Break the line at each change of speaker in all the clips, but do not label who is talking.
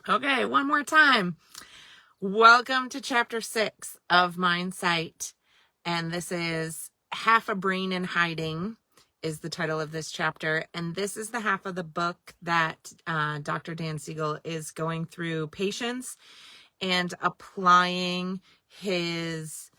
Okay, one more time. Welcome to chapter 6 of Mindsight. And this is Half a Brain in Hiding is the title of this chapter. And this is the half of the book that Dr. Dan Siegel is going through patients and applying his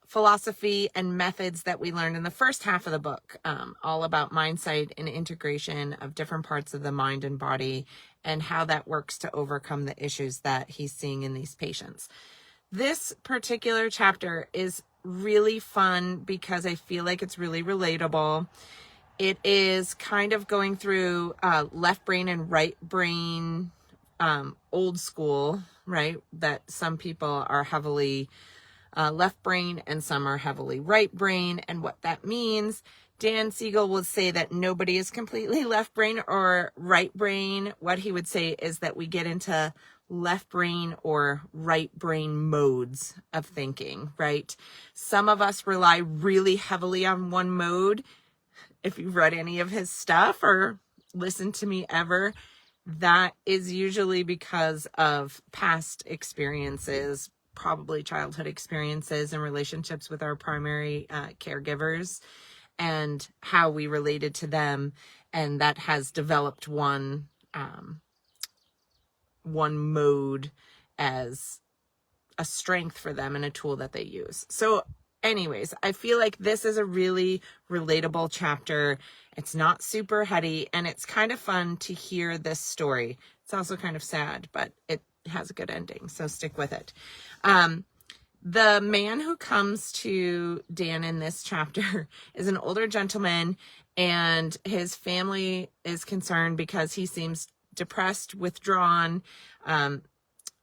philosophy and methods that we learned in the first half of the book, all about mindsight and integration of different parts of the mind and body and how that works to overcome the issues that he's seeing in these patients. This particular chapter is really fun because I feel like it's really relatable. It is kind of going through left brain and right brain, old school, right? That some people are heavily left brain and some are heavily right brain. And what that means, Dan Siegel will say that nobody is completely left brain or right brain. What he would say is that we get into left brain or right brain modes of thinking, right? Some of us rely really heavily on one mode. If you've read any of his stuff or listened to me ever, that is usually because of past experiences, probably childhood experiences and relationships with our primary caregivers and how we related to them. And that has developed one mode as a strength for them and a tool that they use. So anyways, I feel like this is a really relatable chapter. It's not super heady and it's kind of fun to hear this story. It's also kind of sad, but it has a good ending, so stick with it. The man who comes to Dan in this chapter is an older gentleman, and his family is concerned because he seems depressed, withdrawn.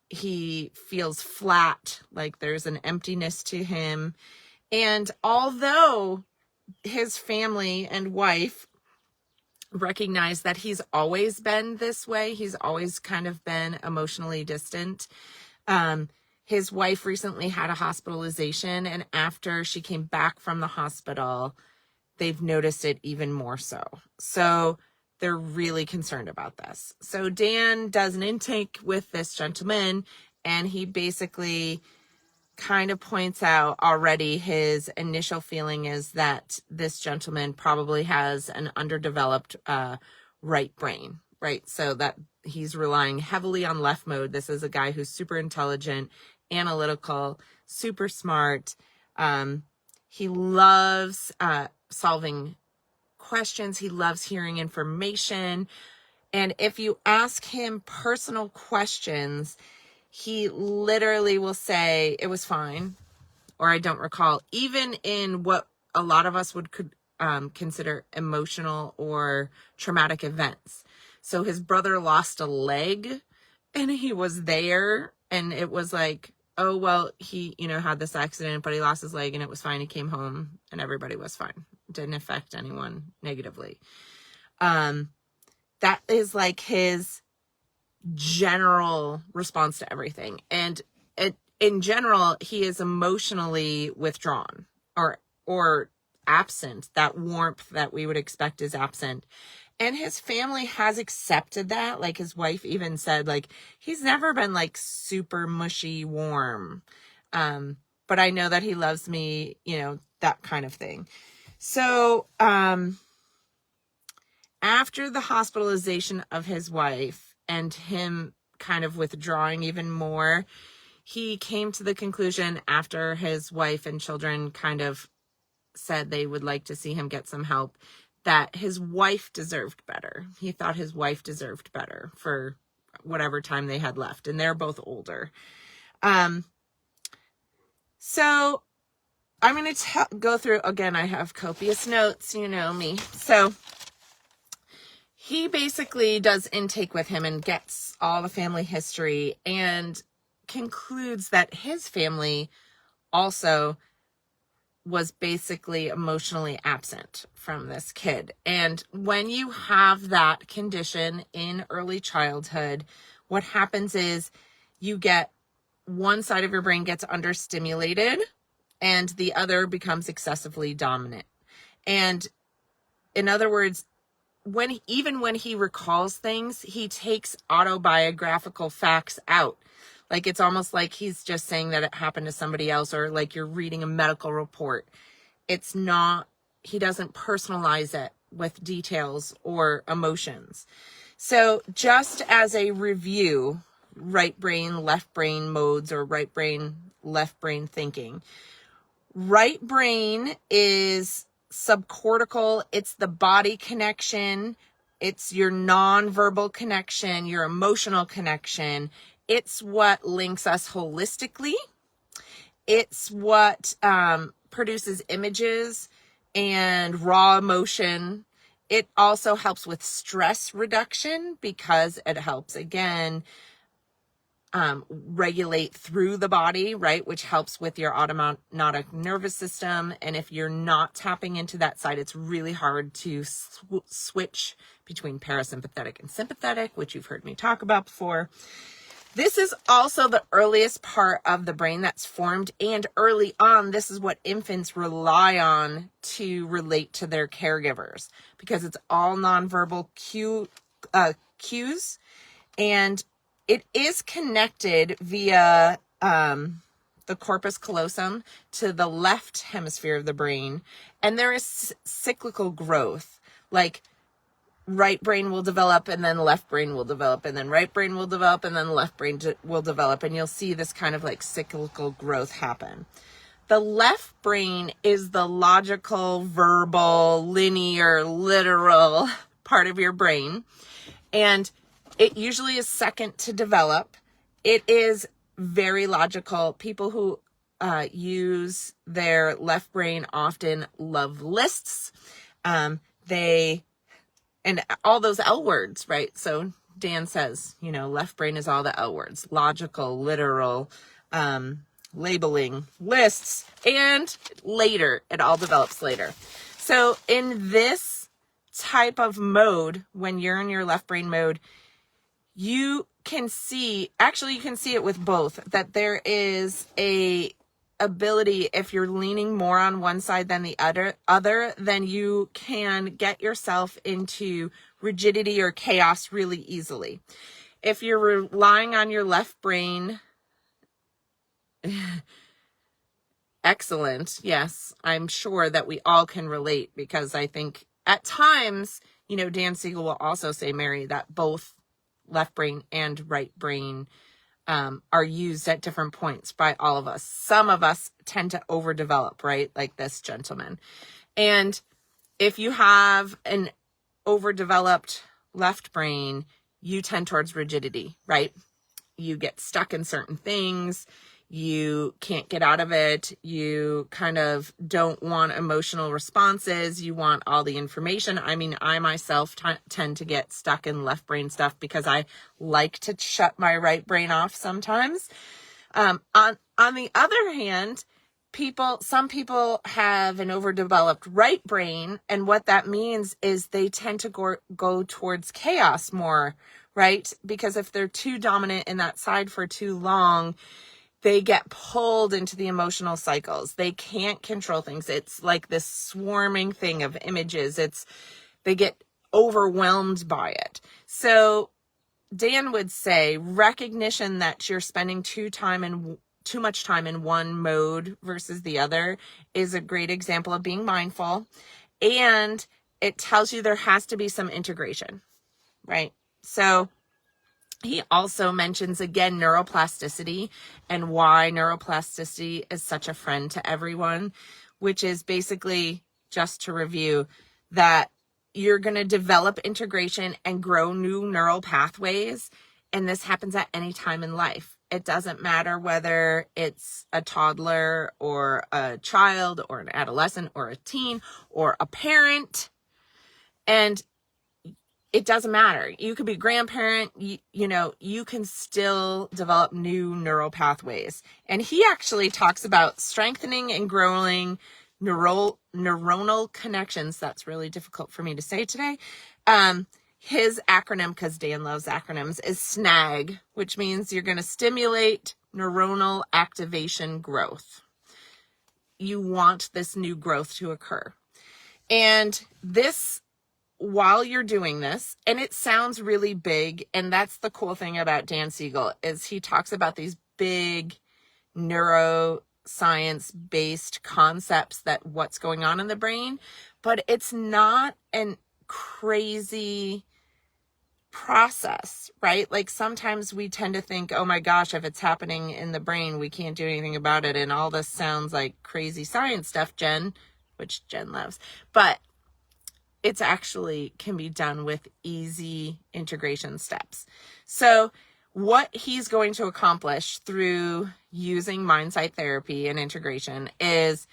He feels flat, like there's an emptiness to him. And although his family and wife recognize that he's always been this way, he's always kind of been emotionally distant. His wife recently had a hospitalization, and after she came back from the hospital, they've noticed it even more so. So they're really concerned about this. So Dan does an intake with this gentleman, and he basically kind of points out already his initial feeling is that this gentleman probably has an underdeveloped right brain, right? So that he's relying heavily on left mode. This is a guy who's super intelligent, analytical, super smart. He loves solving questions. He loves hearing information. And if you ask him personal questions, he literally will say, it was fine, or I don't recall, even in what a lot of us would consider emotional or traumatic events. So his brother lost a leg and he was there, and it was like, oh, well, he, had this accident, but he lost his leg and it was fine. He came home and everybody was fine. It didn't affect anyone negatively. That is like his general response to everything. And in general, he is emotionally withdrawn or absent. That warmth that we would expect is absent. And his family has accepted that. Like his wife even said, like, he's never been like super mushy warm. But I know that he loves me, that kind of thing. So, after the hospitalization of his wife and him kind of withdrawing even more, he came to the conclusion after his wife and children kind of said they would like to see him get some help, that his wife deserved better. He thought his wife deserved better for whatever time they had left. And they're both older. So I'm going to go through, again, I have copious notes, you know me. So he basically does intake with him and gets all the family history and concludes that his family also was basically emotionally absent from this kid. And when you have that condition in early childhood, what happens is you get one side of your brain gets understimulated and the other becomes excessively dominant. And in other words, even when he recalls things, he takes autobiographical facts out. Like, it's almost like he's just saying that it happened to somebody else, or like you're reading a medical report. It's not, he doesn't personalize it with details or emotions. So just as a review, right brain, left brain modes, or right brain, left brain thinking. Right brain is subcortical. It's the body connection. It's your nonverbal connection, your emotional connection. It's what links us holistically. It's what produces images and raw emotion. It also helps with stress reduction because it helps, again, regulate through the body, right? Which helps with your autonomic nervous system. And if you're not tapping into that side, it's really hard to switch between parasympathetic and sympathetic, which you've heard me talk about before. This is also the earliest part of the brain that's formed. And early on, this is what infants rely on to relate to their caregivers, because it's all nonverbal cues. And it is connected via the corpus callosum to the left hemisphere of the brain. And there is cyclical growth, like right brain will develop and then left brain will develop, and then right brain will develop and then left brain will develop. And you'll see this kind of like cyclical growth happen. The left brain is the logical, verbal, linear, literal part of your brain. And it usually is second to develop. It is very logical. People who use their left brain often love lists. And all those L words, right? So Dan says, left brain is all the L words: logical, literal, labeling, lists, and later. It all develops later. So in this type of mode, when you're in your left brain mode, you can see it with both, that there is a ability, if you're leaning more on one side than the other, then you can get yourself into rigidity or chaos really easily. If you're relying on your left brain, excellent. Yes, I'm sure that we all can relate, because I think at times, Dan Siegel will also say, Mary, that both left brain and right brain are used at different points by all of us. Some of us tend to overdevelop, right? Like this gentleman. And if you have an overdeveloped left brain, you tend towards rigidity, right? You get stuck in certain things. You can't get out of it. You kind of don't want emotional responses. You want all the information. I mean, I myself tend to get stuck in left brain stuff because I like to shut my right brain off sometimes. On the other hand, some people have an overdeveloped right brain, and what that means is they tend to go towards chaos more, right? Because if they're too dominant in that side for too long, they get pulled into the emotional cycles. They can't control things. It's like this swarming thing of images. They get overwhelmed by it. So Dan would say recognition that you're spending too much time in one mode versus the other is a great example of being mindful. And it tells you there has to be some integration, right? So he also mentions, again, neuroplasticity and why neuroplasticity is such a friend to everyone, which is basically, just to review, that you're going to develop integration and grow new neural pathways. And this happens at any time in life. It doesn't matter whether it's a toddler or a child or an adolescent or a teen or a parent. And it doesn't matter. You could be a grandparent, you can still develop new neural pathways. And he actually talks about strengthening and growing neuronal connections. That's really difficult for me to say today. His acronym, because Dan loves acronyms, is SNAG, which means you're going to stimulate neuronal activation growth. You want this new growth to occur. And this while you're doing this, and it sounds really big, and that's the cool thing about Dan Siegel, is he talks about these big neuroscience-based concepts that what's going on in the brain, but it's not an crazy process, right? Like sometimes we tend to think, oh my gosh, if it's happening in the brain, we can't do anything about it. And all this sounds like crazy science stuff, Jen, which Jen loves, but it's actually can be done with easy integration steps. So what he's going to accomplish through using Mindsight therapy and integration is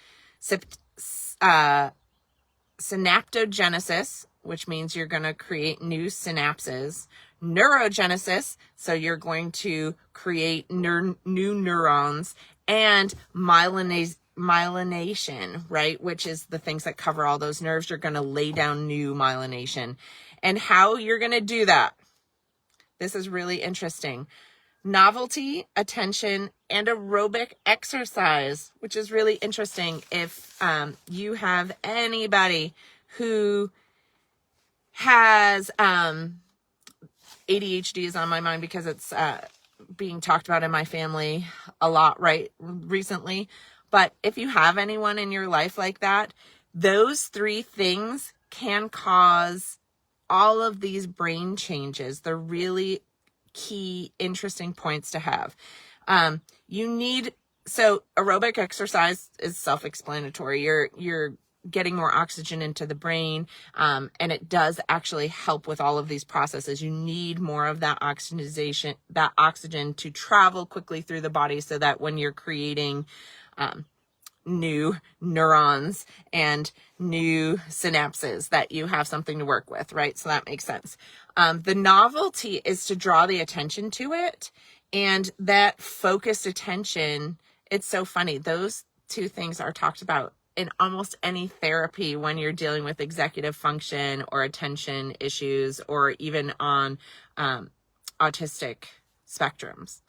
synaptogenesis, which means you're going to create new synapses, neurogenesis, so you're going to create new neurons, and myelination, right, which is the things that cover all those nerves. You're going to lay down new myelination. And how you're going to do that, this is really interesting. Novelty, attention, and aerobic exercise, which is really interesting if you have anybody who has ADHD is on my mind because it's being talked about in my family a lot recently. But if you have anyone in your life like that, those three things can cause all of these brain changes. They're really key, interesting points to have. So aerobic exercise is self-explanatory. You're getting more oxygen into the brain, and it does actually help with all of these processes. You need more of that oxygen to travel quickly through the body so that when you're creating new neurons and new synapses that you have something to work with, right? So that makes sense. The novelty is to draw the attention to it, and that focused attention, it's so funny. Those two things are talked about in almost any therapy when you're dealing with executive function or attention issues, or even on autistic spectrums.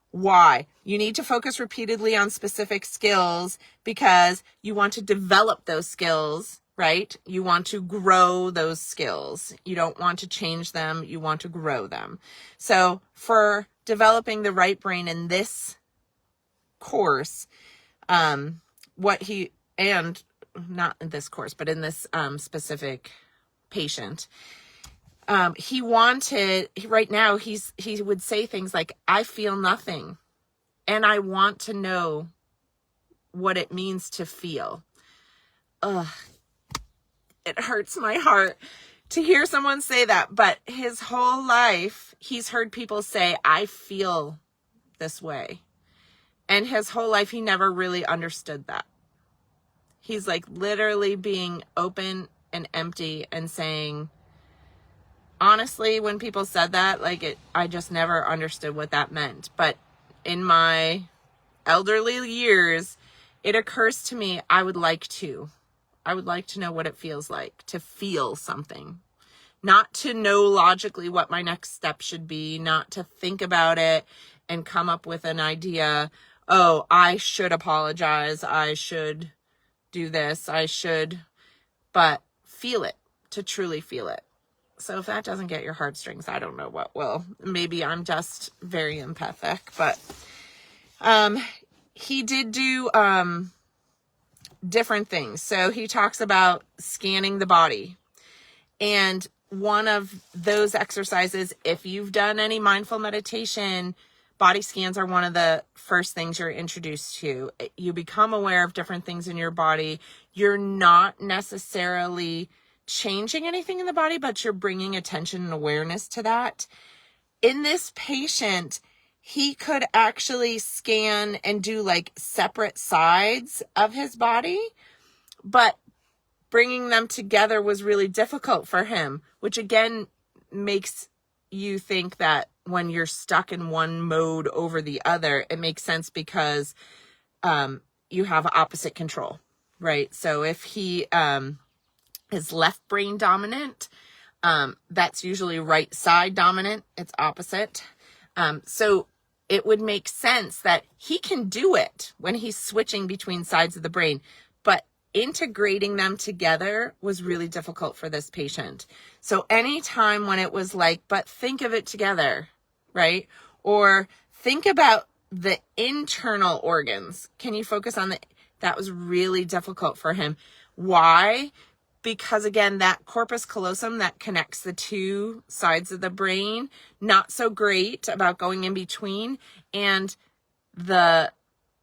Why? You need to focus repeatedly on specific skills because you want to develop those skills, right? You want to grow those skills. You don't want to change them. You want to grow them. So for developing the right brain in this course, and not in this course, but in this specific patient, he would say things like, I feel nothing, and I want to know what it means to feel. Ugh, it hurts my heart to hear someone say that, but his whole life, he's heard people say, I feel this way. And his whole life, he never really understood that. He's like literally being open and empty and saying, honestly, when people said that, I just never understood what that meant. But in my elderly years, it occurs to me, I would like to know what it feels like to feel something, not to know logically what my next step should be, not to think about it and come up with an idea. Oh, I should apologize. I should do this. But feel it, to truly feel it. So if that doesn't get your heartstrings, I don't know what will. Maybe I'm just very empathic, but he did do different things. So he talks about scanning the body. And one of those exercises, if you've done any mindful meditation, body scans are one of the first things you're introduced to. You become aware of different things in your body. You're not necessarily changing anything in the body, but you're bringing attention and awareness to that. In this patient, he could actually scan and do separate sides of his body, but bringing them together was really difficult for him, which again makes you think that when you're stuck in one mode over the other, it makes sense because you have opposite control, right? So if he is left brain dominant, that's usually right side dominant. It's opposite. So it would make sense that he can do it when he's switching between sides of the brain, but integrating them together was really difficult for this patient. So anytime when it was like, but think of it together, right? Or think about the internal organs. Can you focus on that was really difficult for him. Why? Because again, that corpus callosum that connects the two sides of the brain, not so great about going in between. And the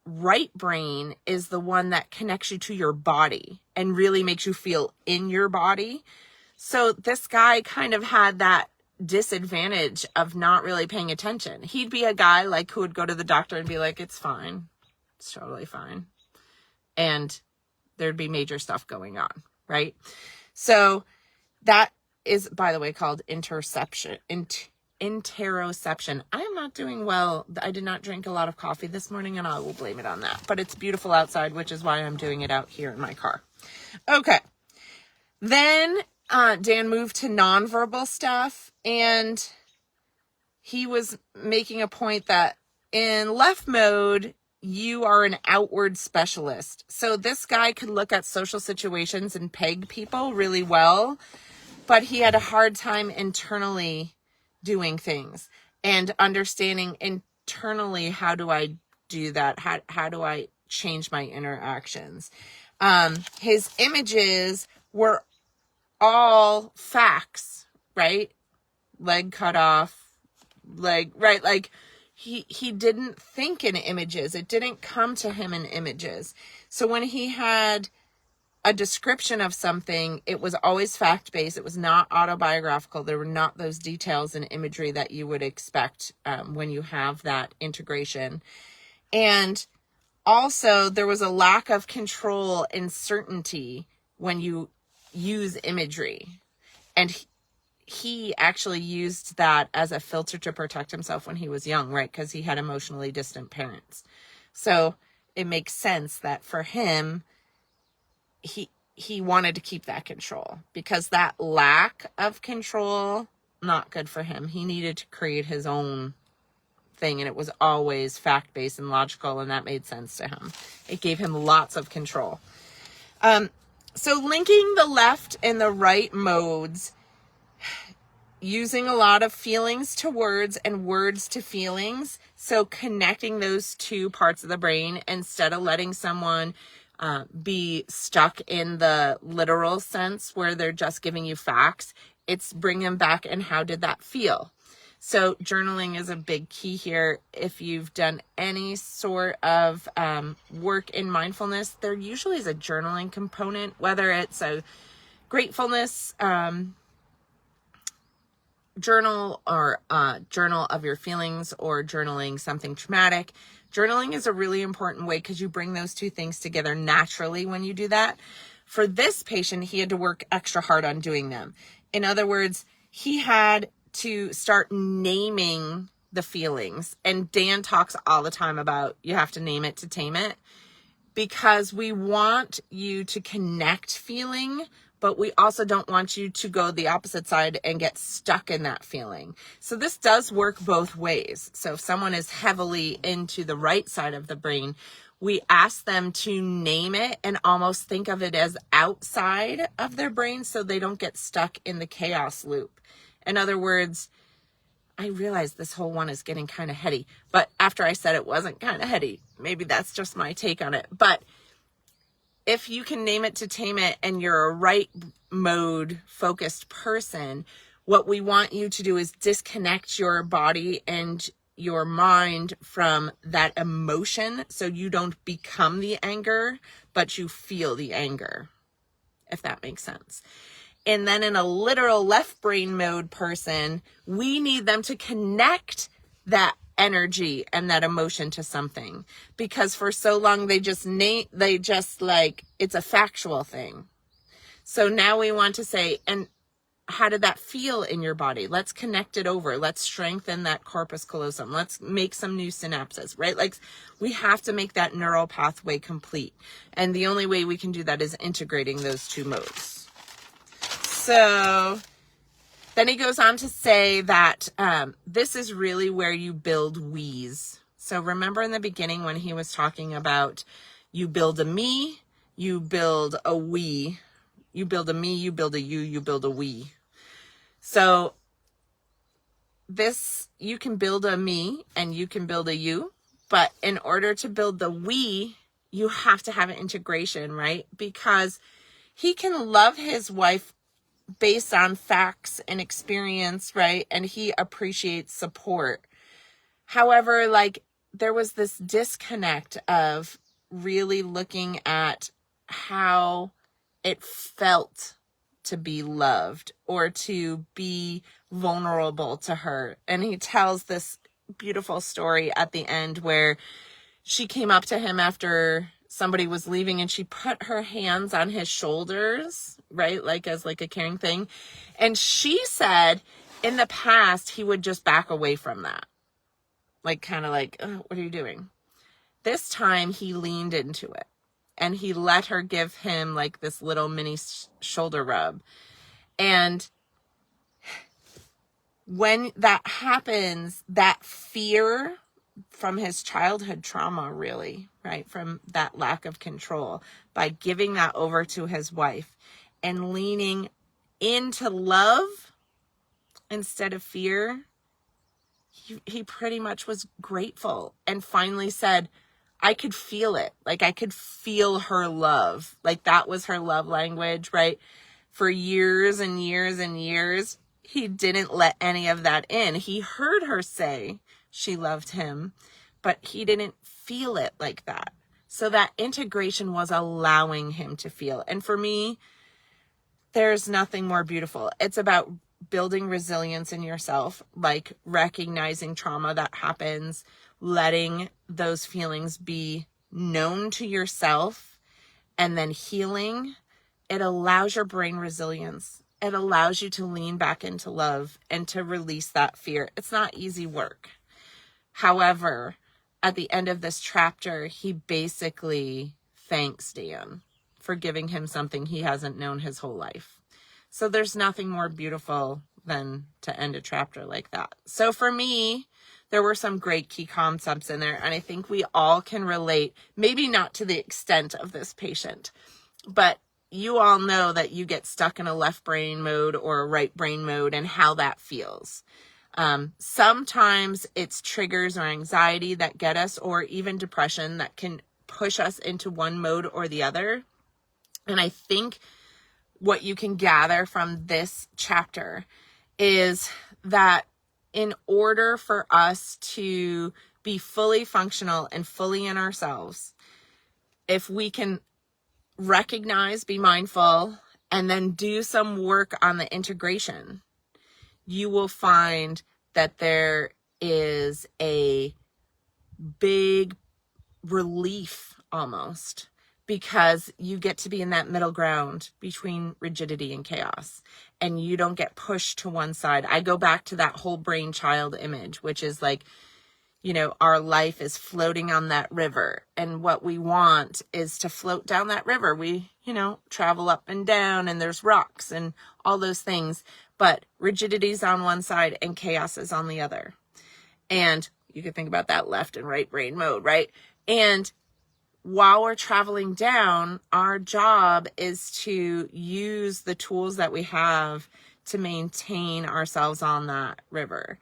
right brain is the one that connects you to your body and really makes you feel in your body. So this guy kind of had that disadvantage of not really paying attention. He'd be a guy like who would go to the doctor and be like, it's fine. It's totally fine. And there'd be major stuff going on, right? So that is, by the way, called interoception. I am not doing well. I did not drink a lot of coffee this morning, and I will blame it on that. But it's beautiful outside, which is why I'm doing it out here in my car. Okay. Then Dan moved to nonverbal stuff, and he was making a point that in left mode, you are an outward specialist. So this guy could look at social situations and peg people really well, but he had a hard time internally doing things and understanding internally, how do I do that? How do I change my interactions? His images were all facts, right? Leg cut off, leg, right? Like he didn't think in images. It didn't come to him in images. So when he had a description of something, it was always fact-based. It was not autobiographical. There were not those details and imagery that you would expect when you have that integration. And also, there was a lack of control and certainty when you use imagery. And he actually used that as a filter to protect himself when he was young, right? Because he had emotionally distant parents. So it makes sense that for him, he wanted to keep that control, because that lack of control, not good for him. He needed to create his own thing, and it was always fact-based and logical, and that made sense to him. It gave him lots of control. So linking the left and the right modes, using a lot of feelings to words and words to feelings. So connecting those two parts of the brain instead of letting someone be stuck in the literal sense where they're just giving you facts. It's bring them back and how did that feel? So journaling is a big key here. If you've done any sort of work in mindfulness, there usually is a journaling component, whether it's a gratefulness journal or journal of your feelings or journaling something traumatic. Journaling is a really important way because you bring those two things together naturally when you do that. For this patient, he had to work extra hard on doing them. In other words, he had to start naming the feelings. And Dan talks all the time about you have to name it to tame it, because we want you to connect feeling, but we also don't want you to go the opposite side and get stuck in that feeling. So this does work both ways. So if someone is heavily into the right side of the brain, we ask them to name it and almost think of it as outside of their brain so they don't get stuck in the chaos loop. In other words, I realize this whole one is getting kind of heady, but after I said it wasn't kind of heady, maybe that's just my take on it. But if you can name it to tame it and you're a right mode focused person, what we want you to do is disconnect your body and your mind from that emotion so you don't become the anger, but you feel the anger, if that makes sense. And then in a literal left brain mode person, we need them to connect that energy and that emotion to something, because for so long they just like it's a factual thing. So now we want to say, and how did that feel in your body? Let's connect it over. Let's strengthen that corpus callosum. Let's make some new synapses, right? Like we have to make that neural pathway complete. And the only way we can do that is integrating those two modes. So then he goes on to say that this is really where you build we's. So remember in the beginning when he was talking about you build a me you build a we. You build a me, you build a you build a we. So this, you can build a me and you can build a you, but in order to build the we, you have to have an integration, right? Because he can love his wife based on facts and experience, right? And he appreciates support. However, like, there was this disconnect of really looking at how it felt to be loved or to be vulnerable to her. And he tells this beautiful story at the end where she came up to him after somebody was leaving and she put her hands on his shoulders, right? Like as like a caring thing. And she said in the past, he would just back away from that. Like, kind of like, oh, what are you doing? This time he leaned into it and he let her give him like this little mini shoulder rub. And when that happens, that fear from his childhood trauma, really, right? From that lack of control, by giving that over to his wife and leaning into love instead of fear, he pretty much was grateful and finally said, I could feel it. Like, I could feel her love. Like, that was her love language, right? For years and years and years, he didn't let any of that in. He heard her say she loved him, but he didn't feel it like that. So that integration was allowing him to feel. And for me, there's nothing more beautiful. It's about building resilience in yourself, like recognizing trauma that happens, letting those feelings be known to yourself, and then healing. It allows your brain resilience. It allows you to lean back into love and to release that fear. It's not easy work. However, at the end of this chapter, he basically thanks Dan for giving him something he hasn't known his whole life. So there's nothing more beautiful than to end a chapter like that. So for me, there were some great key concepts in there, and I think we all can relate, maybe not to the extent of this patient, but you all know that you get stuck in a left brain mode or a right brain mode and how that feels. Sometimes it's triggers or anxiety that get us, or even depression that can push us into one mode or the other. And I think what you can gather from this chapter is that in order for us to be fully functional and fully in ourselves, if we can recognize, be mindful, and then do some work on the integration, you will find that there is a big relief almost, because you get to be in that middle ground between rigidity and chaos, and you don't get pushed to one side. I go back to that whole brain child image, which is like, you know, our life is floating on that river, and what we want is to float down that river. We, you know, travel up and down, and there's rocks and all those things, but rigidity is on one side and chaos is on the other. And you could think about that left and right brain mode, right? And while we're traveling down, our job is to use the tools that we have to maintain ourselves on that river.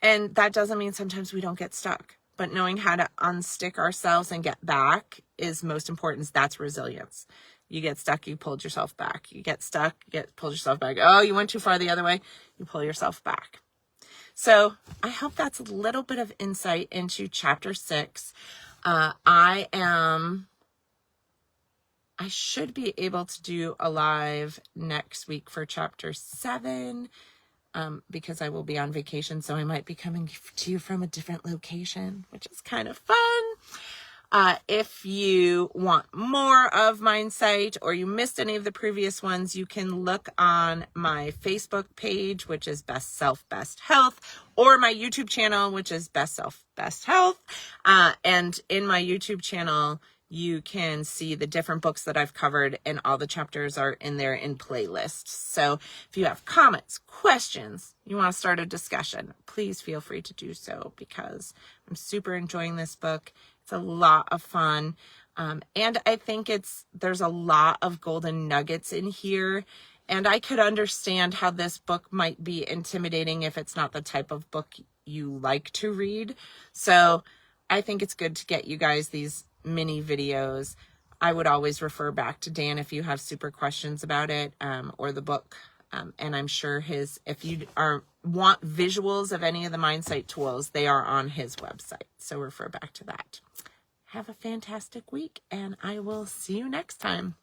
And that doesn't mean sometimes we don't get stuck, but knowing how to unstick ourselves and get back is most important. That's resilience. You get stuck, you pulled yourself back. You get stuck, pulled yourself back. Oh, you went too far the other way, you pull yourself back. So I hope that's a little bit of insight into chapter 6. I should be able to do a live next week for chapter 7, because I will be on vacation. So I might be coming to you from a different location, which is kind of fun. If you want more of Mindsight, or you missed any of the previous ones, you can look on my Facebook page, which is Best Self, Best Health, or my YouTube channel, which is Best Self, Best Health. And in my YouTube channel, you can see the different books that I've covered, and all the chapters are in there in playlists. So if you have comments, questions, you want to start a discussion, please feel free to do so, because I'm super enjoying this book. It's a lot of fun. And I think there's a lot of golden nuggets in here. And I could understand how this book might be intimidating if it's not the type of book you like to read. So I think it's good to get you guys these mini videos. I would always refer back to Dan if you have super questions about it, or the book. And I'm sure if you want visuals of any of the Mindsight tools, they are on his website. So refer back to that. Have a fantastic week, and I will see you next time.